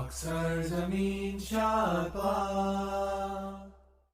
Assalamu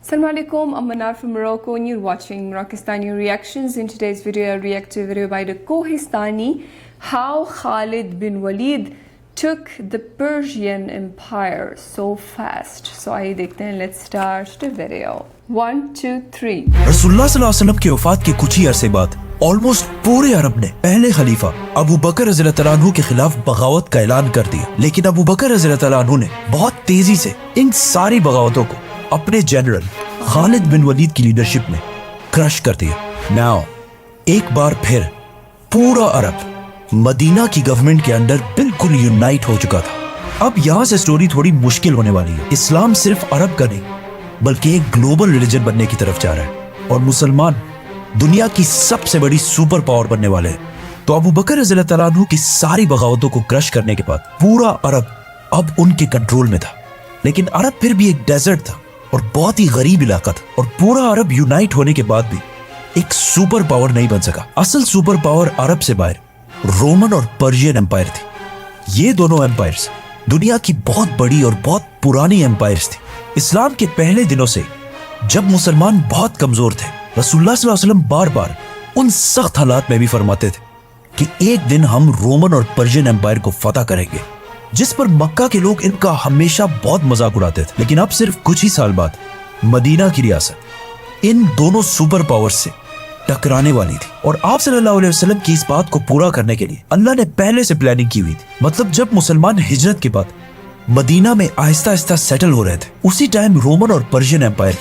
alaikum, I'm Manar from Morocco and you're watching Moroccastani Reactions. In today's video, I'll react to a video by the Kohistani, how Khalid bin Walid took the Persian Empire so fast. So आइए देखते हैं, let's start the video. 1, 2, 3. रसूलुल्लाह सल्लल्लाहु अलैहि वसल्लम की वफात के कुछ ही अरसे बाद ऑलमोस्ट पूरे अरब ने पहले खलीफा अबू बकर रज़ियल्लाहु तआला अन्हु के खिलाफ बगावत का ऐलान कर दिया। लेकिन अबू बकर रज़ियल्लाहु तआला अन्हु ने बहुत तेजी से इन सारी बगावतों को अपने जनरल खालिद बिन वलीद की लीडरशिप में क्रश कर दिया। नाउ एक बार फिर पूरा अरब मदीना की गवर्नमेंट के अंडर बिल्कुल यूनाइट हो चुका था। अब यहाँ से स्टोरी थोड़ी मुश्किल होने वाली है। इस्लाम सिर्फ अरब का नहीं बल्कि एक ग्लोबल रिलीजन बनने की तरफ जा रहा है और मुसलमान दुनिया की सबसे बड़ी सुपर पावर बनने वाले हैं। तो अबू बकर रज़ियल्लाहु तआला अन्हु की सारी बगावतों को क्रश करने के बाद पूरा अरब अब उनके कंट्रोल में था। लेकिन अरब फिर भी एक डेजर्ट था और बहुत ही गरीब इलाका था और पूरा अरब यूनाइट होने के बाद भी एक सुपर पावर नहीं बन सका। असल सुपर पावर अरब से बाहर रोमन और पर्शियन एम्पायर थी। ये दोनों एम्पायर्स दुनिया की बहुत बड़ी और बहुत पुरानी एम्पायर्स थी। इस्लाम के पहले दिनों से जब मुसलमान बहुत कमजोर थे, रसूलुल्लाह सल्लल्लाहु अलैहि वसल्लम बार बार उन सख्त हालात में भी फरमाते थे कि एक दिन हम रोमन और पर्शियन एम्पायर को फतह करेंगे, जिस पर मक्का के लोग इनका हमेशा बहुत मजाक उड़ाते थे। लेकिन अब सिर्फ कुछ ही साल बाद मदीना की रियासत इन दोनों सुपर पावर्स से टकराने वाली थी और आप सल्लल्लाहु अलैहि वसल्लम की इस बात को पूरा करने के लिए अल्लाह ने पहले से प्लानिंग की हुई थी। मतलब जब मुसलमान हिजरत के बाद मदीना में आहिस्ता आहिस्ता सेटल हो रहे थे, उसी टाइम रोमन और पर्शियन एम्पायर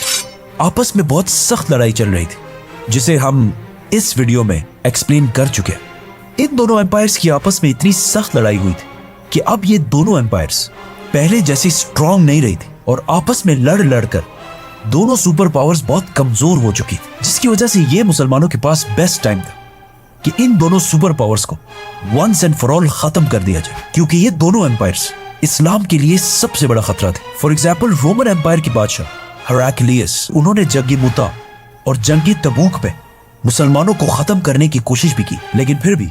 आपस में बहुत सख्त लड़ाई चल रही थी, जिसे हम इस वीडियो में एक्सप्लेन कर चुके हैं। इन दोनों एम्पायर्स की आपस में इतनी सख्त लड़ाई हुई थी कि अब ये दोनों एम्पायर्स पहले जैसी स्ट्रांग नहीं रही थी और आपस में लड़ लड़कर दोनों सुपर पावर्स बहुत कमजोर हो चुकी थी, जिसकी वजह से ये मुसलमानों के पास बेस्ट टाइम था कि इन दोनों सुपर पावर्स को वंस एंड फॉर ऑल खत्म कर दिया जाए, क्योंकि ये दोनों एम्पायर्स इस्लाम के लिए सबसे बड़ा खतरा थे। फॉर एग्जाम्पल रोमन एम्पायर की बादशाह हेराक्लियस, उन्होंने जंगी मुता और जंगी तबूक पे मुसलमानों को खत्म करने की कोशिश भी की, लेकिन फिर भी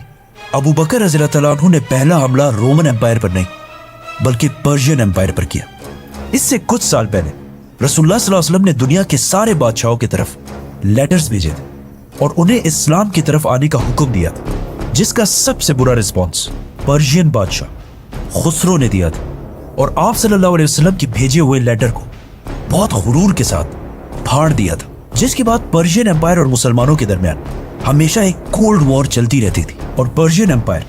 अबू बकर रज़ियल्लाहु तआला अन्हु ने पहला हमला रोमन एम्पायर पर नहीं बल्कि पर्शियन एम्पायर पर किया। इससे कुछ साल पहले रसूलुल्लाह सल्लल्लाहु अलैहि वसल्लम ने दुनिया के सारे बादशाहों की तरफ लेटर्स भेजे थे और उन्हें इस्लाम की तरफ आने का हुक्म दिया था, जिसका सबसे बुरा रिस्पॉन्स पर्शियन बादशाह खुसरो ने दिया था और आप सल्लल्लाहु अलैहि वसल्लम की भेजे हुए लेटर को बहुत गुरूर के साथ फाड़ दिया था, जिसके बाद पर्शियन एम्पायर और मुसलमानों के दरमियान हमेशा एक कोल्ड वॉर चलती रहती थी और पर्शियन एम्पायर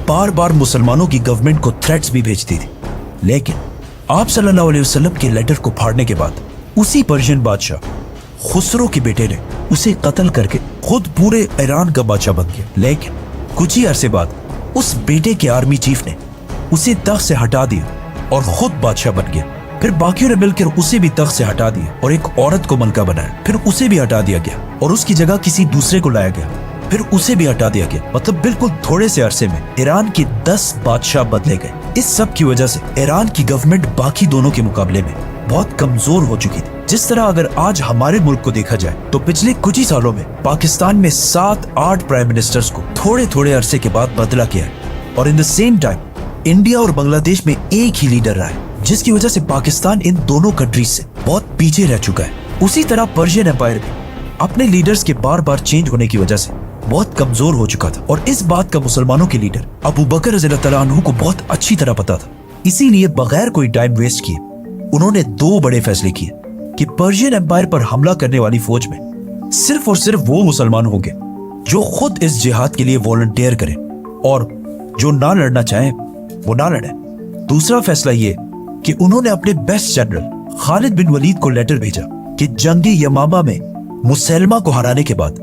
बार बार मुसलमानों की गवर्नमेंट को थ्रेट्स भी भेजती थी। लेकिन आप सल्लल्लाहु अलैहि वसल्लम के लेटर को फाड़ने के बाद उसी पर्शियन बादशाह खुसरो के बेटे ने उसे कत्ल करके खुद पूरे ईरान का बादशाह बन गया। लेकिन कुछ ही अरसे बाद उस बेटे के आर्मी चीफ ने उसे तख्त से हटा दिया और खुद बादशाह बन गया। फिर बाकियों ने मिलकर उसे भी तख्त से हटा दिया और एक औरत को मलका बनाया। फिर उसे भी हटा दिया गया और उसकी जगह किसी दूसरे को लाया गया। फिर उसे भी हटा दिया गया। मतलब बिल्कुल थोड़े से अरसे में ईरान के 10 बादशाह बदले गए। इस सब की वजह से ईरान की गवर्नमेंट बाकी दोनों के मुकाबले में बहुत कमजोर हो चुकी थी। जिस तरह अगर आज हमारे मुल्क को देखा जाए तो पिछले कुछ ही सालों में पाकिस्तान में 7-8 प्राइम मिनिस्टर्स को थोड़े थोड़े अरसे के बाद बदला गया है और in the same time India और बांग्लादेश में एक ही लीडर रहा है, जिसकी वजह से पाकिस्तान इन दोनों कंट्रीज से बहुत पीछे रह चुका है। उसी तरह पर्शियन एम्पायर भी अपने लीडर्स के बार बार चेंज होने की वजह से बहुत कमजोर हो चुका था और इस बात का मुसलमानों के लीडर अबू बकर रज़ियल्लाहु तआला अन्हु को बहुत अच्छी तरह पता था। इसीलिए बगैर कोई टाइम वेस्ट किए उन्होंने 2 बड़े फैसले किए कि पर्शियन एम्पायर पर हमला करने वाली फौज में सिर्फ और सिर्फ वो मुसलमान होंगे जो खुद इस जिहाद के लिए वॉलंटियर करें और जो ना लड़ना चाहें वो ना लड़े। दूसरा फैसला ये कि उन्होंने अपने बेस्ट जनरल खालिद बिन वलीद को लेटर भेजा कि जंगी यमामा में मुसलमा को हराने के बाद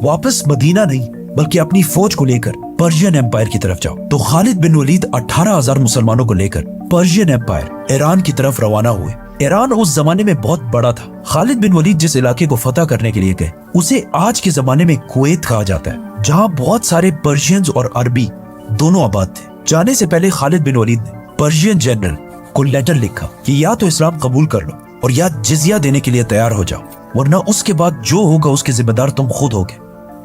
वापस मदीना नहीं बल्कि अपनी फौज को लेकर पर्शियन एम्पायर की तरफ जाओ। तो खालिद बिन वलीद 18,000 मुसलमानों को लेकर पर्शियन एम्पायर ईरान की तरफ रवाना हुए। ईरान उस जमाने में बहुत बड़ा था। खालिद बिन वलीद जिस इलाके को फतह करने के लिए गए उसे आज के जमाने में कुवैत कहा जाता है, जहाँ बहुत सारे पर्शियंस और अरबी दोनों आबाद थे। जाने से पहले खालिद बिन वलीद ने पर्शियन जनरल को लेटर लिखा कि या तो इस्लाम कबूल कर लो और या जिजिया देने के लिए तैयार हो जाओ, वरना उसके बाद जो होगा उसके जिम्मेदार तुम खुद होगे,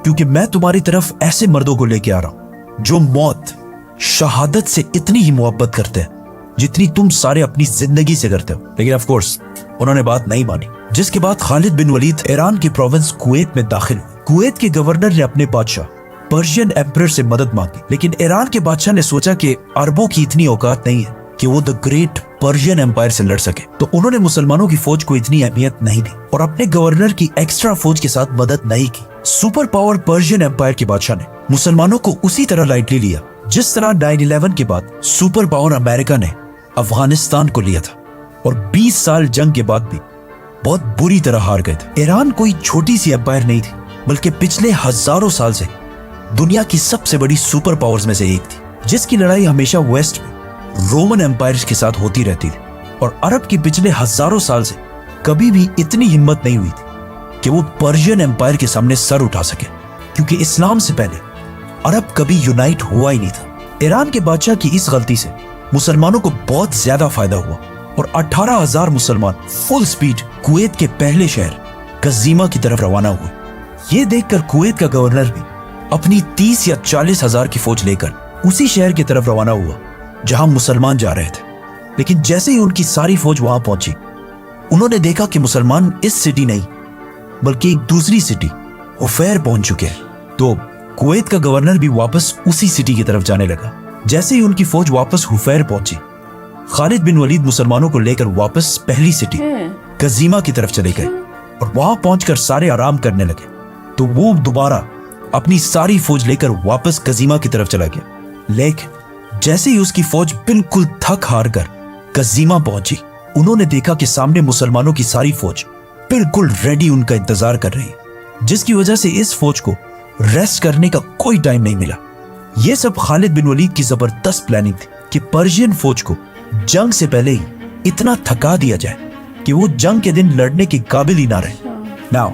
क्योंकि मैं तुम्हारी तरफ ऐसे मर्दों को लेके आ रहा हूं जो मौत शहादत से इतनी ही मोहब्बत करते हैं जितनी तुम सारे अपनी जिंदगी से करते हो। लेकिन ऑफ कोर्स उन्होंने बात नहीं मानी, जिसके बाद खालिद बिन वलीद ईरान की प्रोविंस कुवैत में दाखिल हुए। कुवैत के गवर्नर ने अपने बादशाह पर्शियन एम्परर से मदद मांगी, लेकिन ईरान के बादशाह ने सोचा कि अरबों की इतनी औकात नहीं है कि वो द ग्रेट पर्शियन एम्पायर से लड़ सके, तो उन्होंने मुसलमानों की फौज को इतनी अहमियत नहीं दी और अपने गवर्नर की एक्स्ट्रा फौज के साथ मदद नहीं की। सुपर पावर पर्शियन एम्पायर के बादशाह ने मुसलमानों को उसी तरह लाइटली लिया जिस तरह 9/11 के बाद सुपर पावर अमेरिका ने अफगानिस्तान को लिया था, और 20 साल जंग के बाद भी बहुत बुरी तरह हार गए थे। ईरान कोई छोटी सी एम्पायर नहीं थी, बल्कि पिछले हजारों साल से दुनिया की सबसे बड़ी सुपर पावर्स में से एक थी, जिसकी लड़ाई हमेशा वेस्ट में रोमन एम्पायर के साथ होती रहती थी। और अरब की पिछले हजारों साल से कभी भी इतनी हिम्मत नहीं हुई थी कि वो पर्शियन एम्पायर के सामने सर उठा सके, क्योंकि इस्लाम से पहले अरब कभी यूनाइट हुआ ही नहीं था। ईरान के बादशाह की इस गलती से मुसलमानों को बहुत ज्यादा फायदा हुआ और 18,000 मुसलमान फुल स्पीड कुवैत के पहले शहर कजीमा की तरफ रवाना हुए। ये देखकर कुवैत का गवर्नर भी अपनी 30 या 40 हजार की फौज लेकर उसी शहर की तरफ रवाना हुआ जहां मुसलमान जा रहे थे। लेकिन जैसे ही उनकी सारी फौज वहां पहुंची, उन्होंने देखा कि मुसलमान इस सिटी नहीं बल्कि एक दूसरी सिटी हुफैर पहुंच चुके हैं। तो कुवैत का गवर्नर भी वापस उसी सिटी की तरफ जाने लगा। जैसे ही उनकी फौज वापस हुफैर पहुंची, खालिद बिन वलीद मुसलमानों को लेकर वापस पहली सिटी कजीमा की तरफ चले गए और वहां पहुंचकर सारे आराम करने लगे। तो वो दोबारा अपनी सारी फौज लेकर वापस कजीमा की तरफ चला गया। लेकिन जैसे ही उसकी फौज बिल्कुल थक हार कर कजीमा पहुंची, उन्होंने देखा कि सामने मुसलमानों की सारी फौज बिल्कुल रेडी उनका इंतजार कर रही है, जिसकी वजह से इस फौज को रेस्ट करने का कोई टाइम नहीं मिला। यह सब खालिद बिन वलीद की जबरदस्त प्लानिंग थी कि पर्शियन फौज को जंग से पहले ही इतना थका दिया जाए कि वो जंग के दिन लड़ने के काबिल ही ना रहे। नाउ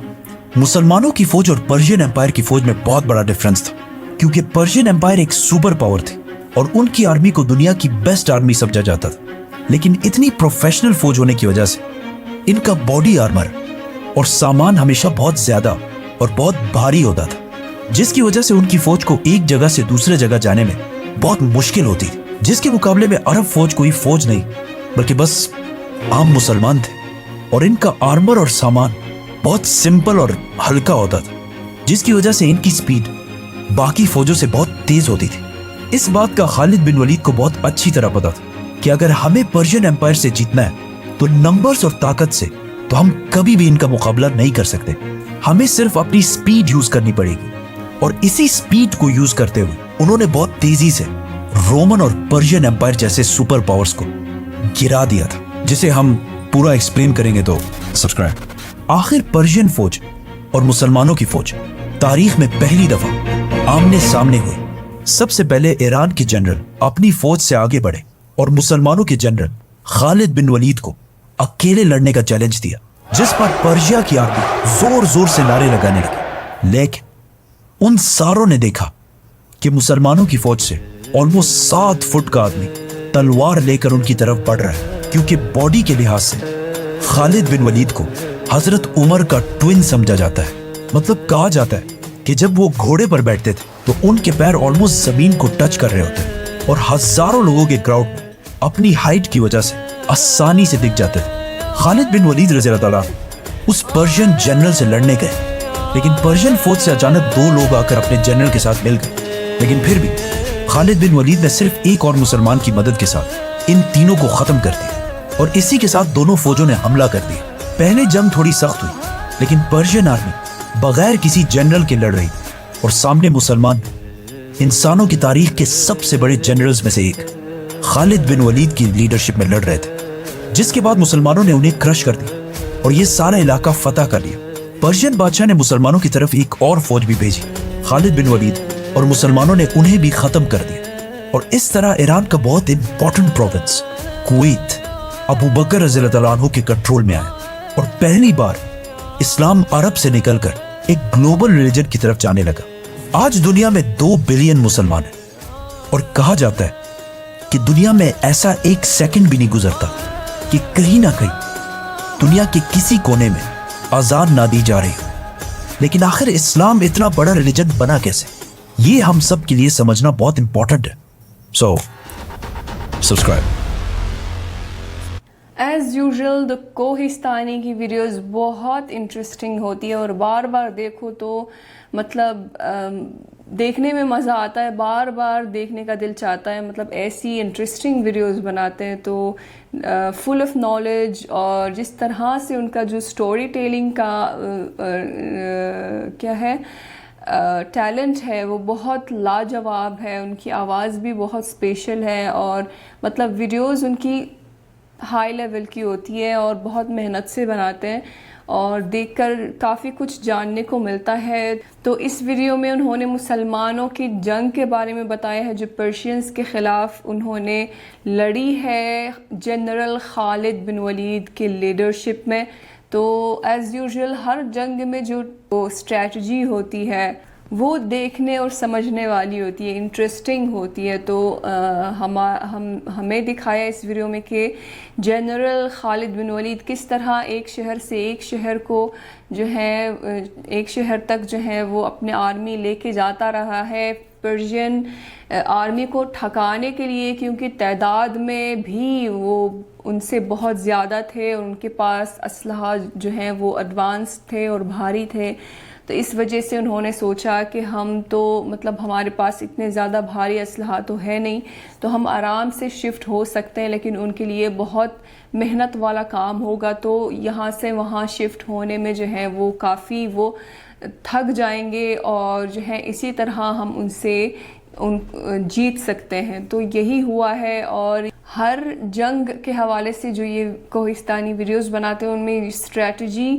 मुसलमानों की फौज और पर्शियन एम्पायर की फौज में बहुत बड़ा डिफरेंस था, क्योंकि पर्शियन एम्पायर एक सुपर पावर थी और उनकी आर्मी को दुनिया की बेस्ट आर्मी समझा जाता था। लेकिन इतनी प्रोफेशनल फौज होने की वजह से इनका बॉडी आर्मर और सामान हमेशा बहुत ज्यादा और बहुत भारी होता था, जिसकी वजह से उनकी फौज को एक जगह से दूसरे जगह जाने में बहुत मुश्किल होती थी। जिसके मुकाबले में अरब फौज कोई फौज नहीं बल्कि बस आम मुसलमान थे, और इनका आर्मर और सामान बहुत सिंपल और हल्का होता था, जिसकी वजह से इनकी स्पीड बाकी फौजों से बहुत तेज होती थी। इस बात का खालिद बिन वलीद को बहुत अच्छी तरह पता था कि अगर हमें पर्शियन एम्पायर से जीतना है तो नंबर्स और ताकत से तो हम कभी भी इनका मुकाबला नहीं कर सकते। हमें सिर्फ अपनी स्पीड यूज करनी पड़ेगी, और इसी स्पीड को यूज करते हुए उन्होंने बहुत तेजी से रोमन और पर्शियन एम्पायर जैसे सुपर पावर्स को गिरा दिया था, जिसे हम पूरा एक्सप्लेन करेंगे तो सब्सक्राइब। आखिर पर्शियन फौज और मुसलमानों की फौज तारीख में पहली दफा आमने सामने हुई। सबसे पहले ईरान के जनरल अपनी फौज से आगे बढ़े और मुसलमानों के जनरल खालिद बिन वलीद को अकेले लड़ने का चैलेंज दिया, जिस पर पर्शिया की आर्मी जोर जोर से नारे लगाने लगी। लेकिन उन सारों ने देखा कि मुसलमानों की फौज से ऑलमोस्ट 7 फुट का आदमी तलवार लेकर उनकी तरफ बढ़ रहा है, क्योंकि बॉडी के लिहाज से खालिद बिन वलीद को हजरत उमर का ट्विन समझा जाता है। मतलब कहा जाता है कि जब वो घोड़े पर बैठते थे तो उनके पैर ऑलमोस्ट जमीन को टच कर रहे होते और हजारों लोगों के क्राउड में अपनी हाइट की वजह से आसानी से दिख जाते थे। खालिद बिन वलीद रज़ी अल्लाह तआला उस पर्शियन जनरल से लड़ने गए, लेकिन पर्शियन फौज से अचानक 2 लोग आकर अपने जनरल के साथ मिल गए। लेकिन फिर भी खालिद बिन वलीद ने सिर्फ एक और मुसलमान की मदद के साथ इन तीनों को खत्म कर दिया, और इसी के साथ दोनों फौजों ने हमला कर दिया। पहले जंग थोड़ी सख्त हुई, लेकिन पर्शियन आर्मी बगैर किसी जनरल के लड़ रही, और सामने मुसलमान इंसानों की तारीख के सबसे बड़े जनरल्स में से एक खालिद बिन वलीद की लीडरशिप में लड़ रहे थे, जिसके बाद मुसलमानों ने उन्हें क्रश कर दिया और ये सारा इलाका फतह कर लिया। पर्शियन बादशाह ने मुसलमानों की तरफ एक और फौज भी भेजी, खालिद बिन वलीद, और मुसलमानों ने उन्हें भी खत्म कर दिया। और इस तरह ईरान का बहुत इंपॉर्टेंट प्रोविंस कुवैत अबू बकर रज़ी अल्लाह अन्हु के कंट्रोल में आया, और पहली बार इस्लाम अरब से निकलकर एक ग्लोबल रिलीजन की तरफ जाने लगा। आज दुनिया में 2 बिलियन मुसलमान हैं, और कहा जाता है कि दुनिया में ऐसा एक सेकंड भी नहीं गुजरता कि कहीं ना कहीं दुनिया के किसी कोने में अजान ना दी जा रही हो। लेकिन आखिर इस्लाम इतना बड़ा रिलीजन बना कैसे, ये हम सब के लिए समझना बहुत इंपॉर्टेंट है। So subscribe. ایز یوزول دا کوہستانی کی ویڈیوز بہت انٹرسٹنگ ہوتی ہے اور بار بار دیکھو تو مطلب دیکھنے میں مزہ آتا ہے, بار بار دیکھنے کا دل چاہتا ہے. مطلب ایسی انٹرسٹنگ ویڈیوز بناتے ہیں تو فل آف نالج, اور جس طرح سے ان کا جو اسٹوری ٹیلنگ کا کیا ہے ٹیلنٹ ہے وہ بہت لاجواب ہے. ان کی آواز بھی بہت اسپیشل ہے اور مطلب ویڈیوز ان کی ہائی لیول کی ہوتی ہے اور بہت محنت سے بناتے ہیں اور دیکھ کر کافی کچھ جاننے کو ملتا ہے. تو اس ویڈیو میں انہوں نے مسلمانوں کی جنگ کے بارے میں بتایا ہے جو پرشینز کے خلاف انہوں نے لڑی ہے جنرل خالد بن ولید کے لیڈرشپ میں. تو ایز یوزول ہر جنگ میں جو اسٹریٹجی ہوتی ہے وہ دیکھنے اور سمجھنے والی ہوتی ہے, انٹرسٹنگ ہوتی ہے. تو ہمیں دکھایا اس ویڈیو میں کہ جنرل خالد بن ولید کس طرح ایک شہر سے ایک شہر کو جو ہے ایک شہر تک جو ہے وہ اپنے آرمی لے کے جاتا رہا ہے پرشین آرمی کو ٹھکانے کے لیے, کیونکہ تعداد میں بھی وہ ان سے بہت زیادہ تھے اور ان کے پاس اسلحہ جو ہیں وہ ایڈوانس تھے اور بھاری تھے. تو اس وجہ سے انہوں نے سوچا کہ ہم تو مطلب ہمارے پاس اتنے زیادہ بھاری اسلحہ تو ہے نہیں, تو ہم آرام سے شفٹ ہو سکتے ہیں, لیکن ان کے لیے بہت محنت والا کام ہوگا. تو یہاں سے وہاں شفٹ ہونے میں جو ہے وہ کافی وہ تھک جائیں گے اور جو ہے اسی طرح ہم ان سے جیت سکتے ہیں. تو یہی ہوا ہے. اور ہر جنگ کے حوالے سے جو یہ کوہستانی ویڈیوز بناتے ہیں ان میں اسٹریٹجی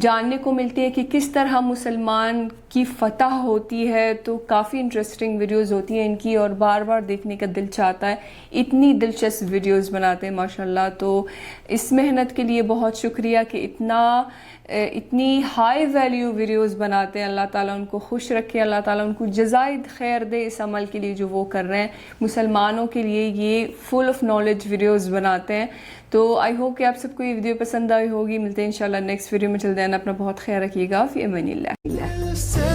جاننے کو ملتی ہے کہ کس طرح مسلمان کی فتح ہوتی ہے. تو کافی انٹرسٹنگ ویڈیوز ہوتی ہیں ان کی اور بار بار دیکھنے کا دل چاہتا ہے. اتنی دلچسپ ویڈیوز بناتے ہیں ماشاءاللہ. تو اس محنت کے لیے بہت شکریہ کہ اتنی ہائی ویلیو ویڈیوز بناتے ہیں. اللہ تعالیٰ ان کو خوش رکھے, اللہ تعالیٰ ان کو جزائے خیر دے اس عمل کے لیے جو وہ کر رہے ہیں. مسلمانوں کے لیے یہ فل آف نالج ویڈیوز بناتے ہیں. تو آئی ہوپ کہ آپ سب کو یہ ویڈیو پسند آئی ہوگی. ملتے ہیں انشاءاللہ نیکسٹ ویڈیو میں. چل دینا اپنا بہت خیال رکھیے گا. فی امان اللہ.